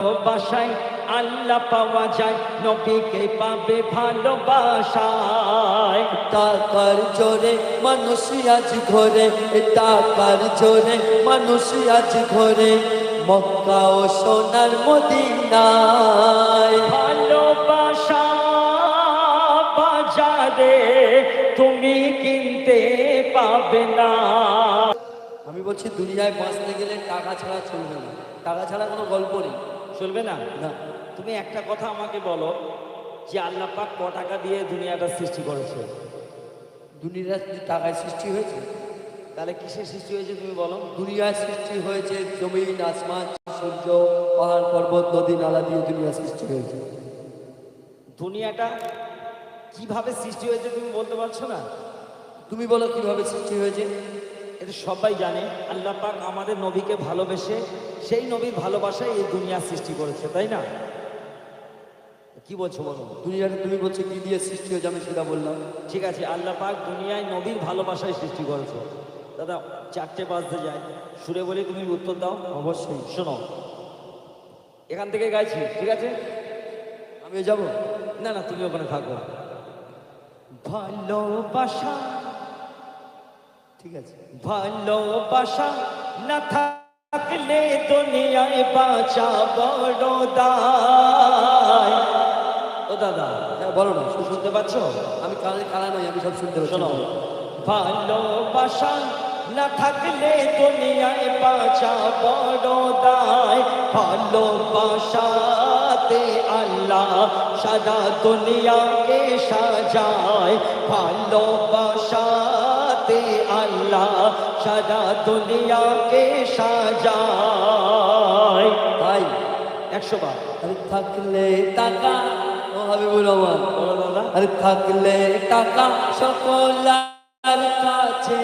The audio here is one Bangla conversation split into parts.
ভালোবাসায় আল্লাহ পাওয়া যায়, নবীকে পাবে ভালোবাসায়। টাকার জোরে মানুষ আজ ঘরে, টাকার জোরে মানুষ আজ ঘরে, মক্কা ও সোনার মদিনায়। ভালোবাসা বাজারে তুমি কিনতে পাবে না। আমি বলছি দুনিয়ায় বাঁচতে গেলে টাকা ছাড়া চলবে না, টাকা ছাড়া কোনো গল্প নেই। চলবে না? না। তুমি একটা কথা আমাকে বলো যে আল্লাহ পাক ক টাকা দিয়ে দুনিয়াটা সৃষ্টি করেছে? দুনিয়া যদি টাকায় সৃষ্টি হয়েছে, তাহলে কিসের সৃষ্টি হয়েছে তুমি বলো? দুনিয়ার সৃষ্টি হয়েছে জমিন, আসমান, সূর্য, পাহাড়, পর্বত, নদী, নালা দিয়ে দুনিয়া সৃষ্টি হয়েছে। দুনিয়াটা কিভাবে সৃষ্টি হয়েছে তুমি বলতে পারছো না? তুমি বলো কিভাবে সৃষ্টি হয়েছে? এটা সবাই জানে। আল্লাহ পাক আমাদের নবীকে ভালোবেসে সেই নবীর ভালোবাসায় এই দুনিয়া সৃষ্টি করেছে, তাই না? কি বলছো বলো? দুনিয়াটা তুমি বলছো কি দিয়ে সৃষ্টি হয়েছে, আমি সেটা বললাম। ঠিক আছে, আল্লাহ পাক দুনিয়ায় নবীর ভালোবাসায় সৃষ্টি করেছে। দাদা 4টে বাজতে যায়, সুরে বলে তুমি উত্তর দাও। অবশ্যই। শোনো, এখান থেকে গাইছি, ঠিক আছে? আমি যাব না না, তুমি ওখানে থাকো। ভালোবাসা, ঠিক আছে। ভালোবাসা না থাকলে দুনিয়ায় বাঁচা বড় দায়। ও দাদা, হ্যাঁ বলো না। শুনতে পাচ্ছ? আমি কানে কানা নই, আমি সব শুনতে পাচ্ছি। শোনো, ভালোবাসা না থাকলে দুনিয়ায় বাঁচা বড় দায়। ভালোবাসাতে আল্লাহ সারা দুনিয়াকে সাজায়। ভালোবাসাতে আল্লাহ সারা দুনিয়াকে সাজায়। তাই 100 বার। আরে থাকলে টাকা, ও হাবিবুর রহমান, বলো দাদা। আরে থাকলে টাকা সকলার কাছে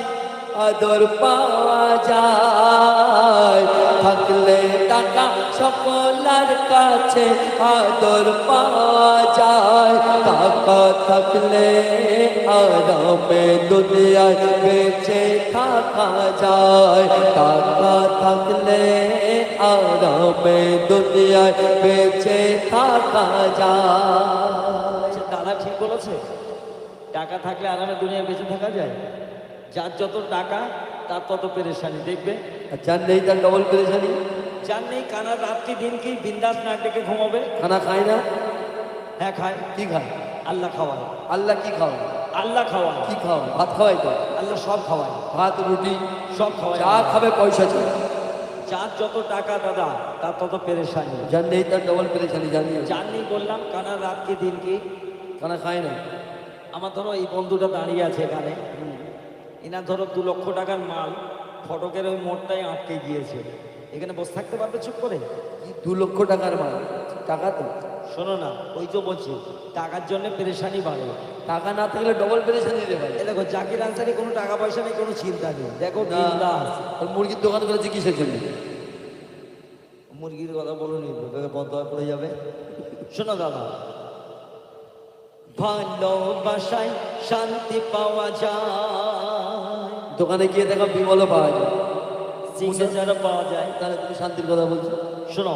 আদর পাওয়া যায়। থাকলে টাকা সকলার কাছে আদর পাওয়া যায়। টাকা থাকলে আরামে দুনিয়ায় বেঁচে থাকা যায়। টাকা থাকলে আরামে দুনিয়ায় বেঁচে থাকা যায়। দাদা ঠিক বলেছে, টাকা থাকলে আরামে দুনিয়ায় বেঁচে থাকা যায়। যার যত টাকা তার তত পেরেশানি, দেখবে। আর যার নেই তার ডবল পেরেশানি। যার নেই কানা রাত কি দিন কি বিন্দাস নাক ডেকে ঘুমাবে। খানা খায় না? হ্যাঁ খায়। কি খায়? আল্লাহ খাওয়ায়। আল্লাহ কি খাওয়ায়? আল্লাহ খাওয়ায়। কি খাওয়ায়? ভাত খাওয়াই তো। আল্লাহ সব খাওয়ায়, ভাত, রুটি সব খাওয়ায়। যা খাবে পয়সা চাই। যার যত টাকা দাদা তার তত পেরেশানি। যার নেই তার ডবল পেরেশানি, জানি। যার নেই বললাম কানা রাত কি দিন কি। খানা খায় না। আমার ধরো এই বন্ধুটা দাঁড়িয়ে আছে এখানে, এনার ধরো 2 লক্ষ টাকার মাল ফটকের ওই মোড়টাই আটকে গিয়েছে। এখানে বসে থাকতে পারবে চুপ করে? কি 2 লক্ষ টাকার মাল? টাকা তো। শোনো না, ওই তো বলছি টাকার জন্য পেরেশানি বাড়ে। টাকা না থাকলে ডবল পেরেশানি রে ভাই। এ দেখো জাকির আনসারি কোনো টাকা পয়সা নেই, কোনো চিন্তা নেই। দেখো না, বিন্দাস। আর মুরগির দোকান করেছে কিসের জন্য? মুরগির কথা বলো নি, বন্ধ হয়ে পড়ে যাবে। শোনো দাদা, ভালোবাসায় শান্তি পাওয়া যায়। দোকানে গিয়ে দেখা বিমলও পাওয়া যায়, সিগনেচারও পাওয়া যায়। তাহলে তুমি শান্তির কথা বলছো। শোনো,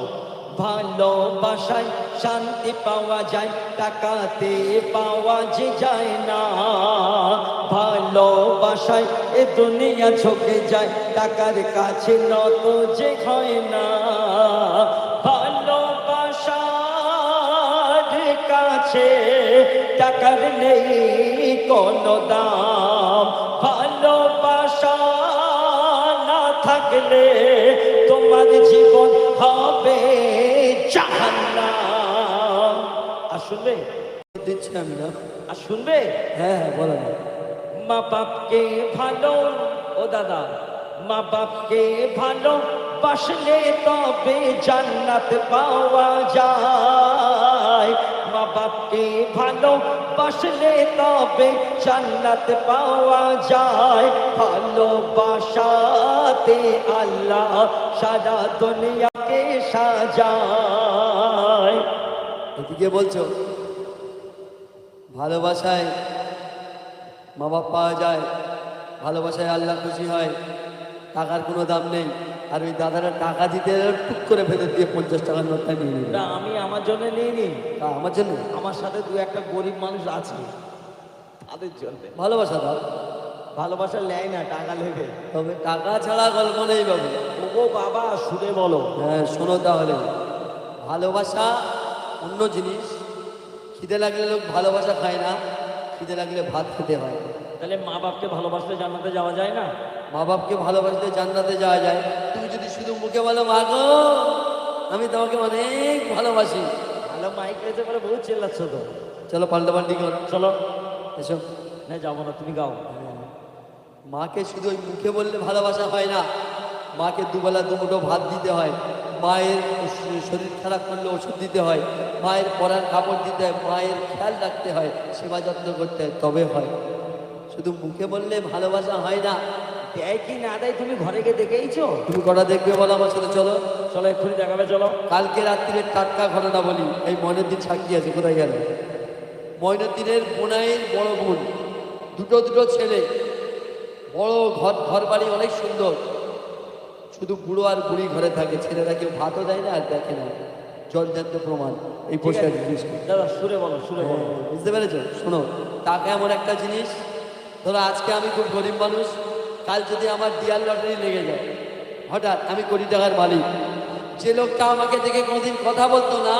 ভালোবাসায় শান্তি পাওয়া যায়, টাকাতে পাওয়া যে যায় না। ভালোবাসায় এ দুনিয়া ঝুঁকে যায়, টাকার কাছে নত যে হয় না। ভালোবাসার কাছে টাকার নেই কোনো দাম। ভালোবাসা না থাকলে তোমার জীবন হবে জাহান্নাম। আর শুনবে? দিচ্ছি আমি না। আর শুনবে? হ্যাঁ হ্যাঁ বলো না। মা বাপকে ভালো, ও দাদা, মা বাপকে ভালো বাসলে তবে জান্নাত পাওয়া যায়। মা বাপকে ভালো বাসলে তবে জান্নাত পাওয়া যায়। ভালোবাসাতে আল্লাহ সারা দুনিয়াকে সাজায়। এদিকে বলছো ভালোবাসায় মা বাপ পাওয়া যায়, ভালোবাসায় আল্লাহ খুশি হয়, টাকার কোনো দাম নেই। আর ওই দাদারা টাকা দিতে টুক করে ভেতর দিয়ে 50 টাকার নোটটা নিয়ে নিল। না আমি আমার জন্য নিইনি, আমার জন্য আমার সাথে দু একটা গরিব মানুষ আছে তাদের জন্য। ভালোবাসা দাও, ভালোবাসা নেয় না, টাকা নেবে। তবে টাকা ছাড়া গল্প নেই বাবু। ও বাবা শুনে বলো। হ্যাঁ শোনো তাহলে, ভালোবাসা অন্য জিনিস। খিদে লাগলে লোক ভালোবাসা খায় না, খিদে লাগলে ভাত খেতে হয়। তাহলে মা বাপকে ভালোবাসলে জান্নাতে যাওয়া যায় না? মা বাপকে ভালোবাসলে জান্নাতে যাওয়া যায়। তুমি যদি শুধু মুখে বলো মা গো আমি তোমাকে অনেক ভালোবাসি, ভালো মাইক রয়েছে বলে বহুত চেল্লাচ্ছ তো। চলো পাল্টাপাল্টি করো, চলো এসো। না যাবো না, তুমি গাও। মাকে শুধু ওই মুখে বললে ভালোবাসা হয় না, মাকে দুবেলা দুমুঠো ভাত দিতে হয়, মায়ের শরীর খারাপ করলে ওষুধ দিতে হয়, মায়ের পরার কাপড় দিতে হয়, মায়ের খেয়াল রাখতে হয়, সেবা যত্ন করতে হয়, তবে হয়। শুধু মুখে বললে ভালোবাসা হয় না। দেয় কি না দেয় তুমি ঘরে গিয়ে দেখেইছো? তুমি কটা দেখবে বলো আমার সাথে, চলো। চলো এক্ষুনি দেখাবে, চলো। কালকে রাত্রির টাটকা ঘটনা বলি। এই ময়নুদ্দিন সাক্ষী আছে, কোথায় গেল? ময়নুদ্দিনের বোনাইয়ের বড় বোন, দুটো ছেলে, বড় ঘর বাড়ি অনেক সুন্দর, শুধু বুড়ো আর বুড়ি ঘরে থাকে, ছেলেরা কেউ ভাতও দেয় না আর দেখে না। জলজান্ত প্রমাণ এই বসে আছে জিনিস। দাদা সুরে বলো, সুরে বলো। বুঝতে পেরেছ? শোনো, টাকা এমন একটা জিনিস, ধরো আজকে আমি খুব গরিব মানুষ, কাল যদি আমার ডিয়ার লটারি লেগে যায়, হঠাৎ আমি কোটি টাকার মালিক, যে লোকটা আমাকে দেখে কোনোদিন কথা বলতো না,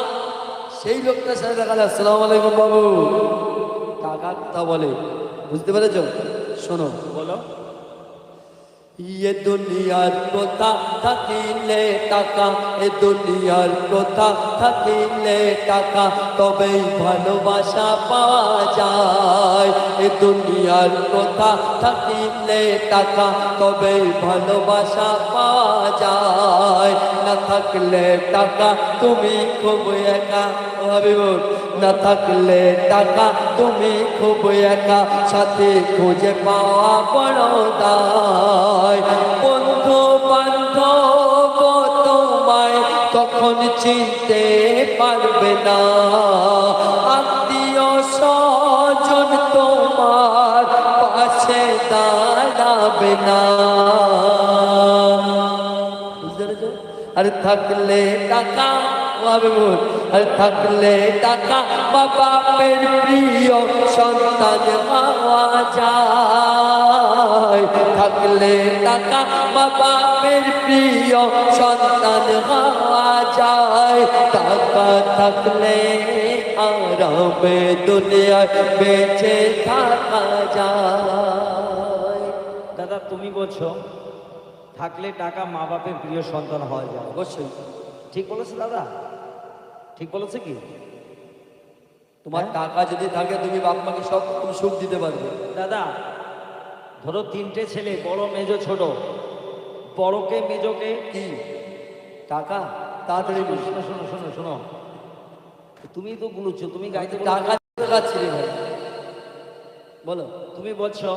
সেই লোকটার সাথে দেখা যায় আসসালামু আলাইকুম বাবু, টাকা কথা বলে। বুঝতে পেরেছ? শোনো, বলো। ये दुनियार प्रथा থাকিলে টাকা, এ দুনিয়ার প্রথা থাকিলে টাকা, তবেই ভালোবাসা পাওয়া যায়। এ দুনিয়ার প্রথা থাকিলে টাকা, তবেই ভালোবাসা পাওয়া যায়। না থাকলে টাকা তুমি খুব একা, হাবিবুর, না থাকলে টাকা তুমি খুব একা, সাথে খুঁজে পাওয়া বড় দায়। বন্ধু বান্ধব তোমায় তখন চিনতে পারবে না, আত্মীয় স্বজন তোমার পাশে দাঁড়াবে না। বুঝতে পেরেছ? আর থাকলে টাকা, আর থাকলে টাকা বাপের প্রিয় সন্তান হওয়া যায়। থাকলে টাকা বাপের প্রিয় সন্তান হওয়া যায়। টাকা থাকলে আরামে দুনিয়ায় বেঁচে থাকা যায়। দাদা তুমি বলছো থাকলে টাকা মা বাপের প্রিয় সন্তান হওয়া যায়। অবশ্যই ঠিক বলেছো দাদা, ঠিক বলেছে কি? তোমার টাকা যদি থাকে তুমি বাপ মাকে সব সুখ দিতে পারবে। দাদা ধরো তিনটে ছেলে, বড় মেজো ছোট, বড়কে মেজোকে কি টাকা তাড়াতাড়ি বলিস। শোনো শোনো শোনো শোনো, তুমি তো বলছো, তুমি গাইতে টাকা ছিল ভাই, বলো। তুমি বলছো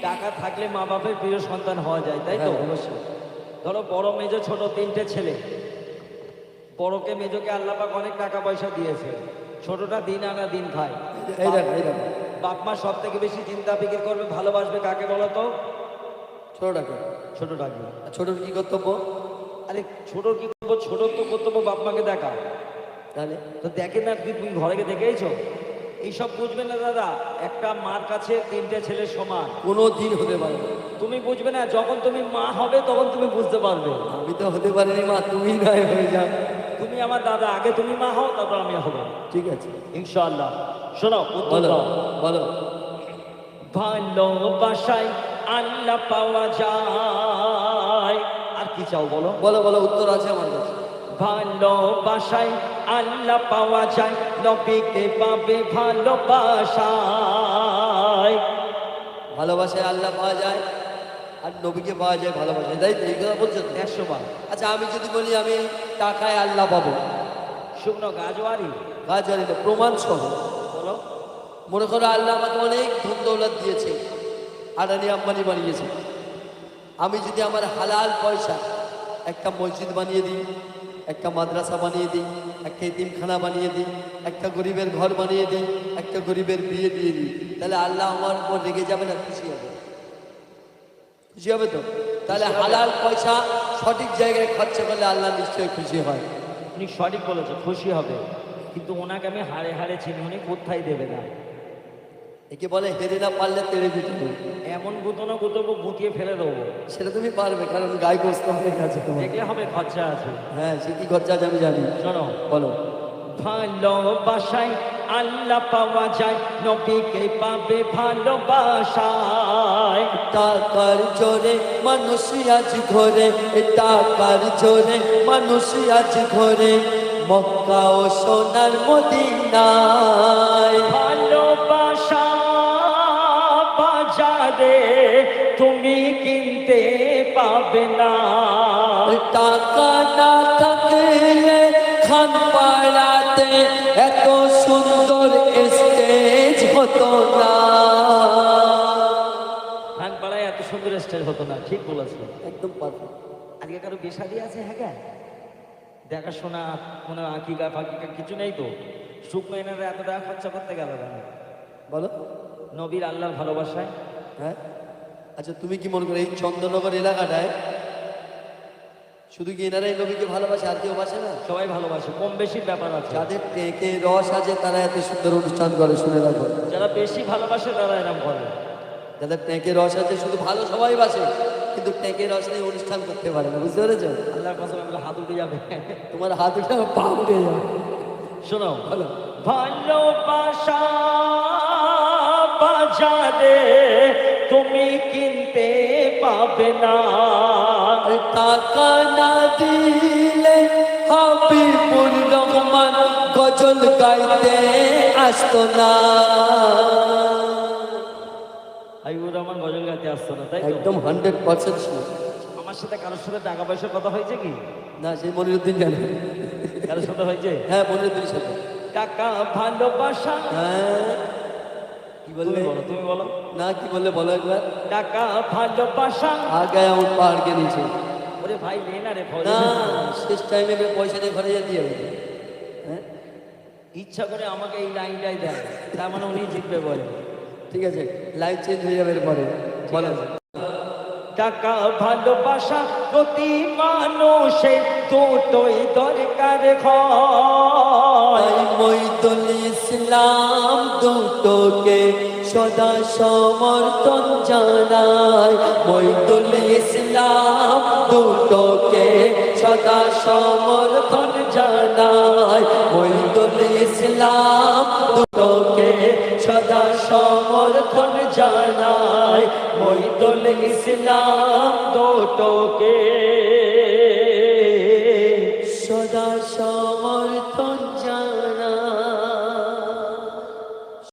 টাকা থাকলে মা বাপের প্রিয় সন্তান হওয়া যায়, তাই তো? হ্যাঁ, অবশ্যই। ধরো বড় মেজো ছোট তিনটে ছেলে, বড়কে মেজোকে আল্লাহ পাক অনেক টাকা পয়সা দিয়েছে, ছোটটা দিন আনা দিন খায়। এই দেখো এই দেখো, বাপ মা সব থেকে বেশি চিন্তা ফিকির করবে, ভালোবাসবে কাকে বলো তো? ছোটটাকে। ছোটটাকে। আর ছোটর কি কর্তব্য? আরে ছোটর কি করবো? ছোটর তো কর্তব্য বাপ মাকে দেখা। তাহলে তো দেখে না, তুমি ঘরে গিয়ে দেখেইছো? এইসব বুঝবে না দাদা, একটা মার কাছে তিনটে ছেলে সমান। কোনো দিন হতে পারে না। তুমি বুঝবে না, যখন তুমি মা হবে তখন তুমি বুঝতে পারবে। আমি তো হতে পারিনি মা, তুমি নাই হয়ে যাও। তুমি আমার দাদা, আগে তুমি মা হও তারপর আমি হব, ঠিক আছে ইনশাআল্লাহ। শোনো উত্তর বলো দাও। বলো। ভালোবাসায় আল্লাহ পাওয়া যায়। আর কি চাও বলো? বলো বলো, উত্তর আছে আমার কাছে। ভালোবাসায় আল্লাহ পাওয়া যায়, নবীকে পাবে ভালোবাসায়। ভালোবাসায় আল্লাহ পাওয়া যায় আর নবীকে পাওয়া যায় ভালোবাসায়, তাই তো? এই কথা বলছো তো? 100 বার। আচ্ছা আমি যদি বলি আমি টাকায় আল্লাহ পাবো, শুকনো গাজওয়ারি কাজ জানি না, প্রমাণ সহ বলো। মনে করো আল্লাহ আমাকে অনেক ধন দৌলত দিয়েছে, আদানি আম্বানি বানিয়েছে, আমি যদি আমার হালাল পয়সা একটা মসজিদ বানিয়ে দিই, একটা মাদ্রাসা বানিয়ে দিই, একটা এতিমখানা বানিয়ে দিই, একটা গরিবের ঘর বানিয়ে দিই, একটা গরিবের বিয়ে দিয়ে দিই, তাহলে আল্লাহ আমার উপর রেগে যাবে না খুশি হবে? খুশি হবে তো? তাহলে হালাল পয়সা সঠিক জায়গায় খরচা করলে আল্লাহ নিশ্চয়ই খুশি হয়। উনি সঠিক বলেছে, খুশি হবে, কিন্তু ওনাকে আমি হাড়ে হাড়ে চিনি, উনি কোথায় দেবে না। একে বলে হেরে না পারলে তেড়ে পিটবো। এমন গুতনো গুতবো, গুতিয়ে ফেলে দেবো। সেটা তুমি পারবে, কারণ গায়ে গোস্ত অনেক আছে তোমার। দেখলে হবে খরচা আছে। হ্যাঁ, সে কি খরচা আছে আমি জানি। শোনো, বলো। ভালোবাসায় আল্লাহ পাওয়া যায়, নবীকে পাবে ভালোবাসায়। টাকার জোরে মানুষ আজ ঘরে, টাকার জোরে মানুষ আজ ঘরে, মক্কা ও সোনার মদিনায়। ভালোবাসা বাজারে তুমি কিনতে পাবে না। টাকা না থাকলে খান পাড়াতে এত সুন্দর স্টেজ হতো না। খান পাড়ায় এত সুন্দর স্টেজ হতো না, ঠিক বলেছো। একদম পারফেক্ট। আজকে কারো বিশাদি আছে? হ্যাঁ, দেখাশোনা কোনো আকিকা ফাকিকা কিছু নেই তো। শুকনো এনারা এত টাকা খরচা করতে গেল কেন? বলো। নবীর আল্লাহর ভালোবাসায়। হ্যাঁ, আচ্ছা তুমি কি মনে করো এই চন্দননগর এলাকাটায় শুধু কি এনারাই নবীকে ভালোবাসে, আর কেউ বাসে না? সবাই ভালোবাসে, কম বেশির ব্যাপার আছে। যাদের টেকে রস আছে তারা এত সুন্দর অনুষ্ঠান করে, শুনে রাখো। যারা বেশি ভালোবাসে তারা এরকম করে। যাদের টেকে রস আছে, শুধু ভালো সবাই বাসে, কিন্তু টেকে রস নেই, অনুষ্ঠান করতে পারে না, বুঝতে পেরেছো? আল্লাহর কাছে আমাকে হাত উঠে যাবে। তোমার হাত উঠে আমার পা উঠে যাবে। শোনো, ভালো। ভালোবাসা বাজারে তুমি কিনতে পাবে না। টাকা না দিলে হাবিবুর রহমান গজল গাইতে আসতো না। হাবিবুর রহমান গজল গাইতে আসতো না, তাই তো? একদম 100% শিওর। আমার সাথে কারোর সাথে টাকা পয়সার কথা হয়েছে কি? না, সেই মনিরুদ্দিন জানে। কারোর সাথে হয়েছে? হ্যাঁ, মনিরুদ্দিনের সাথে। টাকা ভালোবাসা। হ্যাঁ, কি বললে? তুমি বলো, তুমি বলো। না, কি বললে বলো একবার। টাকা ভালোবাসা। আগে আমার পাহাড় কে নিচে। ওরে ভাই নে না রে ফল। না, শেষ টাইমে পয়সা দিয়ে ঘরে যেতে হবে। হ্যাঁ, ইচ্ছা করে আমাকে এই লাইনটাই দেয়, তার মানে উনি জিতবে বলে। ঠিক আছে, লাইফ চেঞ্জ হয়ে যাবে এরপরে। বলো। টাকা ভালোবাসা প্রতি মানুষের দুটোই দরকার হয়। মইদুল ইসলাম দুটোকে সদা সমর্থন জানায়। মইদুল ইসলাম দুটোকে সদা সমর্থন জানায়। মইদুল ইসলাম দুটোকে সদা সমর্থন জানায়। মইদুল ইসলাম দুটোকে